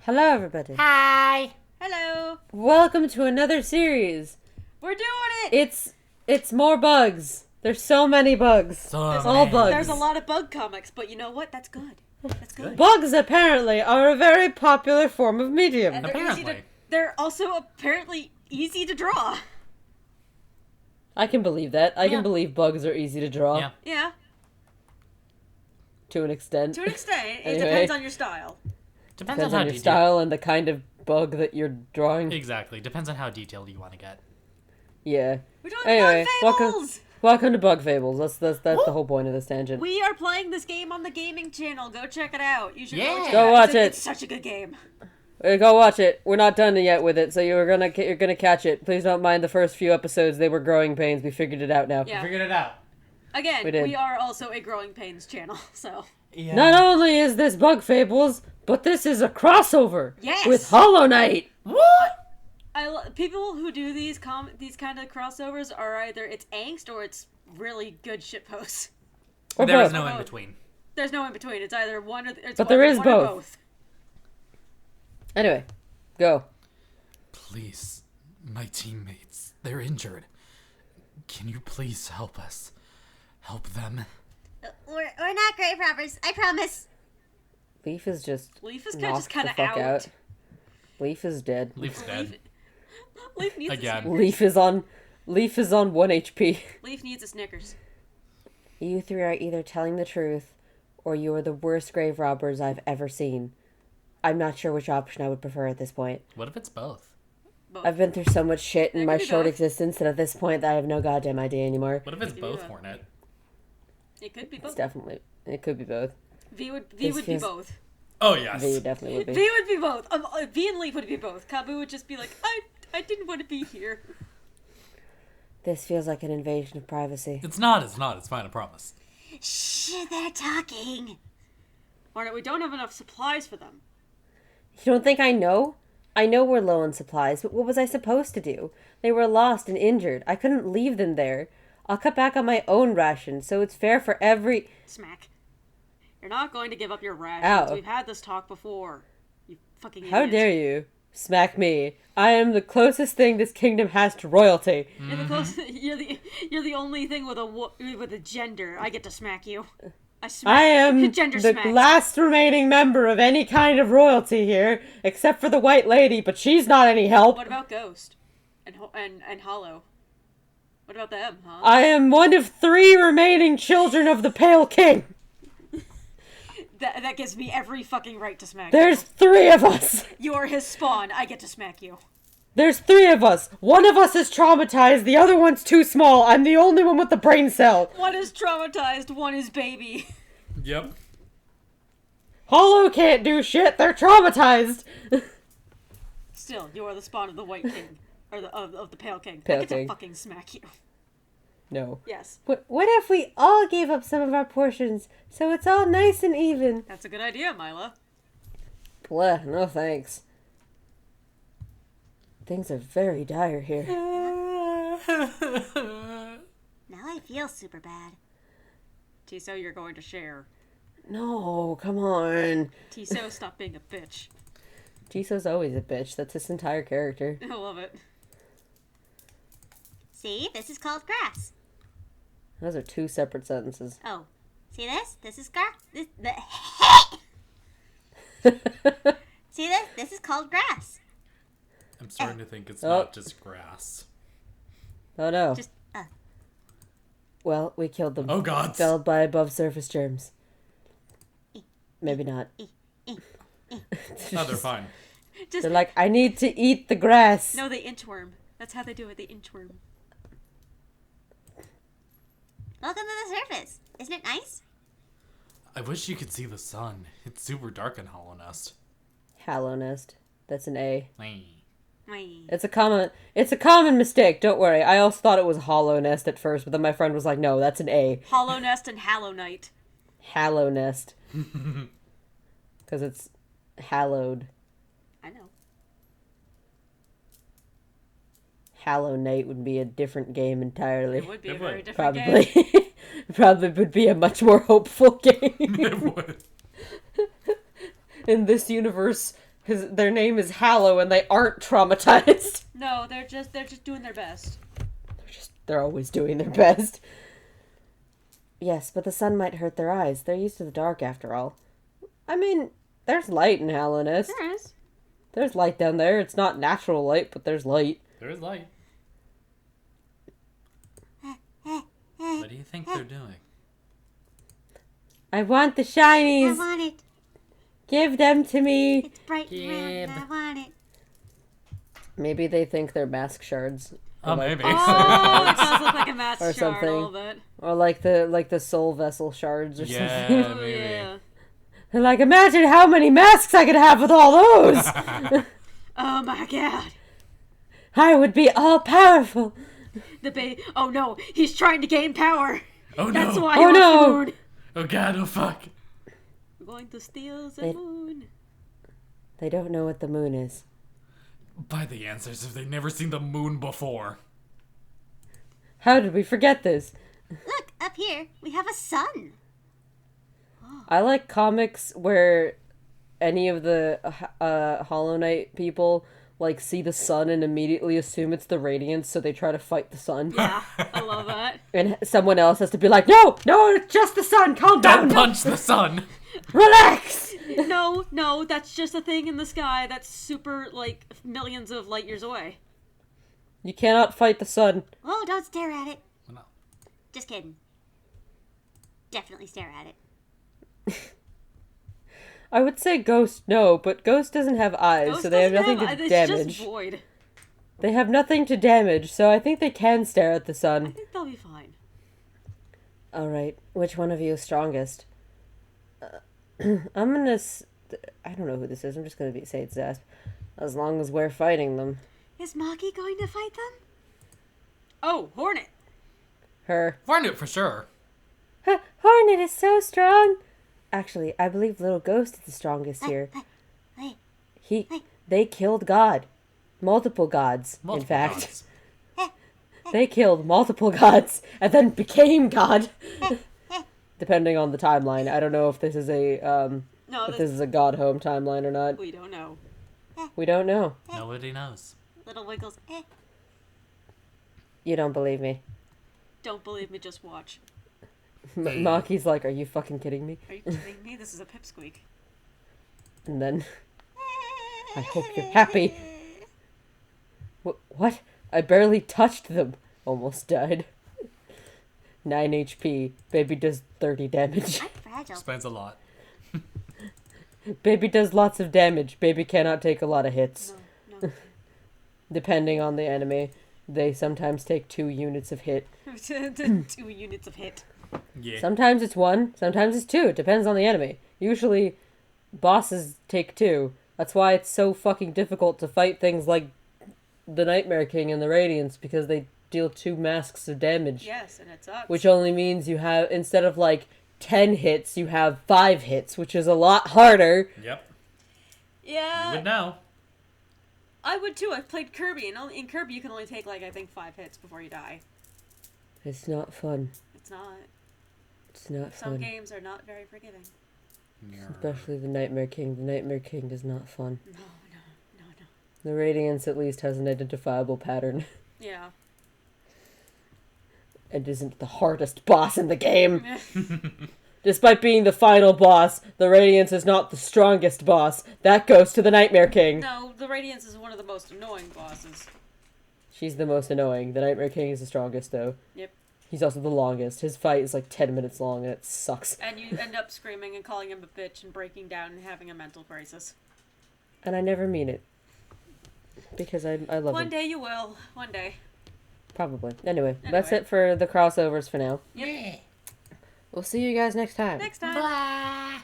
Hello, everybody. Hi. Hello. Welcome to another series. We're doing it. It's more bugs. There's so many bugs. All bugs. There's a lot of bug comics, but you know what? That's good. That's good. Bugs apparently are a very popular form of medium. And Apparently. they're also apparently easy to draw. I can believe that. I Yeah. can believe bugs are easy to draw. Yeah. Yeah, To an extent. to an extent. It Anyway. depends on your style. Depends Depends on on how your detailed. style and the kind of bug that you're drawing. Exactly. Depends on how detailed you want to get. Yeah. We're doing Anyway, Bug Fables! welcome to Bug Fables. That's the whole point of this tangent. We are playing this game on the gaming channel. Go check it out. You should Yeah. go check Go it out. watch it. It's such a good game. Go watch it. We're not done yet with it, so you're gonna catch it. Please don't mind the first few episodes; they were growing pains. We figured it out now. Yeah. Figured it out. Again, We did. we are also a Growing Pains channel, so... Yeah. Not only is this Bug Fables, but this is a crossover Yes! with Hollow Knight. What? People who do these kind of crossovers are either it's angst or it's really good shitposts. Or There is both. no in between. There's no in between. It's either one or it's But there is one or both. Anyway, go. Please, my teammates, they're injured. Can you please help us? Help them? We're not grave robbers, I promise. Leaf is just Leaf is knocked just kind the of fuck out. Leaf is dead. Leaf's dead. Leaf needs Again. a Snickers. Leaf is on 1 HP. Leaf needs a Snickers. You three are either telling the truth, or you are the worst grave robbers I've ever seen. I'm not sure which option I would prefer at this point. What if it's both? Both. I've been through so much shit in It my could be short both. existence that at this point I have no goddamn idea anymore. What if it's Maybe both, both. Hornet? It could be It both. could be both. V would This be feels- both. Oh, yes. V definitely would V be. would be both. V and Leaf would be both. Kabu would just be like, I didn't want to be here. This feels like an invasion of privacy. It's not. It's fine, I promise. Shh, they're talking. Or we don't have enough supplies for them. You don't think I know? I know we're low on supplies, but what was I supposed to do? They were lost and injured. I couldn't leave them there. I'll cut back on my own ration, so it's fair for every... Smack. You're not going to give up your rations. Ow. We've had this talk before. You fucking How idiot. dare you? Smack me. I am the closest thing this kingdom has to royalty. You're the close, you're the only thing with a gender. I get to smack you. I am gender the smack. last remaining member of any kind of royalty here, except for the White Lady, but she's not any help. What about Ghost and Hollow? What about them, huh? I am one of 3 remaining children of the Pale King. That gives me every fucking right to smack There's 3 of us. you. You're his spawn. I get to smack you. There's 3 of us. One of us is traumatized, the other one's too small. I'm the only one with the brain cell. One is traumatized. One is baby. Yep. Hollow can't do shit, they're traumatized. Still, you are the spawn of the White King, or of the Pale King. Pale I get King. to fucking smack you. No. Yes, What if we all gave up some of our portions, so it's all nice and even? that's a good idea, Mila. Bleh, no thanks. Things are very dire here. Now I feel super bad. Tiso, you're going to share. No, come on. Tiso, stop being a bitch. Jisoo's always a bitch. That's his entire character. I love it. See, this is called grass. Those are 2 separate sentences. Oh, see this? This is grass. See this? This is called grass. I'm starting to think it's Oh. not just grass. Oh no. Just, Well, we killed them. Oh, God. Felled by above surface germs. Maybe not. No, they're fine. Just They're like, I need to eat the grass. no, they inchworm. That's how they do it. They inchworm. welcome to the surface. Isn't it nice? I wish you could see the sun. It's super dark in Hollow Nest. Hallow Nest. That's an A. Wee. Wait. It's a common mistake, don't worry. I also thought it was Hollow Nest at first, but then my friend was like, no, that's an A. Hollow Nest and Hallow Knight. Hallow Nest. Because it's hallowed. I know. Hallow Knight would be a different game entirely. It would be It a very would. different Probably. game. Probably would be a much more hopeful game. It would. In this universe, their name is Hallow and they aren't traumatized. No, they're just doing their best. They're always doing their best. Yes, but the sun might hurt their eyes. They're used to the dark after all. I mean, there's light in Hallownest. There is. There's light down there. It's not natural light, but there's light. There is light. What do you think they're doing? I want the I shinies. want it. Give them to me. It's bright and round. I want it. Maybe they think they're mask shards. Oh, maybe. Oh, it does look like a mask Or shard a something. little bit. Or like the soul vessel shards or Yeah, something. Oh, maybe. yeah. And like, imagine how many masks I could have with all those. Oh my god. I would be all powerful. Oh no, he's trying to gain power. Oh no! That's why Oh, he wants no. the moon. Oh god! Oh fuck! We're going to steal the They- moon. They don't know what the moon is. Buy the answers if they've never seen the moon before. How did we forget this? Look, up here, we have a sun. I like comics where any of the Hollow Knight people like see the sun and immediately assume it's the Radiance, so they try to fight the sun. Yeah, I love that. And someone else has to be like, no, it's just the sun. Calm Don't down. punch the sun! Relax. No, that's just a thing in the sky that's super, like, millions of light years away. You cannot fight the sun. Oh, don't stare at it. Well, no. Just kidding. Definitely stare at it. I would say Ghost, no, but Ghost doesn't have eyes, Ghost so they have doesn't nothing to it's damage. just void. They have nothing to damage, so I think they can stare at the I sun. think they'll be fine. Alright, which one of you is strongest? I'm gonna... I don't know who this is, I'm just gonna say it's Zasp. As long as we're fighting them. Is Maki going to fight them? Oh, Hornet. Her. Hornet for sure. Hornet is so strong! Actually, I believe Little Ghost is the strongest here. Hey, They killed God. Multiple gods, in Multiple fact. gods. They killed multiple gods and then became God. Depending on the timeline. I don't know if this is a No, if this is a God Home timeline or not. we don't know. We don't know. Nobody knows. Little Wiggles. You don't believe me. Don't believe me, just watch. Maki's like, are you fucking kidding me? Are you kidding me? This is a pipsqueak. And then, I hope you're happy. What? I barely touched them. Almost died. 9 HP. Baby does 30 damage. I'm fragile. Explains a lot. Baby does lots of damage. Baby cannot take a lot of hits. No. Depending on the enemy, they sometimes take 2 units of hit. 2 units of hit. Yeah. Sometimes it's 1, sometimes it's 2. It depends on the enemy. Usually, bosses take 2. That's why it's so fucking difficult to fight things like the Nightmare King and the Radiance, because they deal 2 masks of damage. Yes, and it sucks. Which only means you have, instead of like 10 hits, you have 5 hits, which is a lot harder. Yep. Yeah. You would know. I would too. I've played Kirby, and in Kirby you can only take, like, I think 5 hits before you die. It's not fun. It's not. It's not Some fun. games are not very forgiving. Especially the Nightmare King. The Nightmare King is not fun. No. The Radiance at least has an identifiable pattern. Yeah. And isn't the hardest boss in the game. Despite being the final boss, the Radiance is not the strongest boss. That goes to the Nightmare King. No, the Radiance is one of the most annoying bosses. She's the most annoying. The Nightmare King is the strongest, though. Yep. He's also the longest. His fight is like 10 minutes long, and it sucks. And you end up screaming and calling him a bitch and breaking down and having a mental crisis. And I never mean it. Because I love One him. day you will. One day. Probably. Anyway, that's Anyway. it for the crossovers for now. Yep. We'll see you guys next time. Next time. Blah.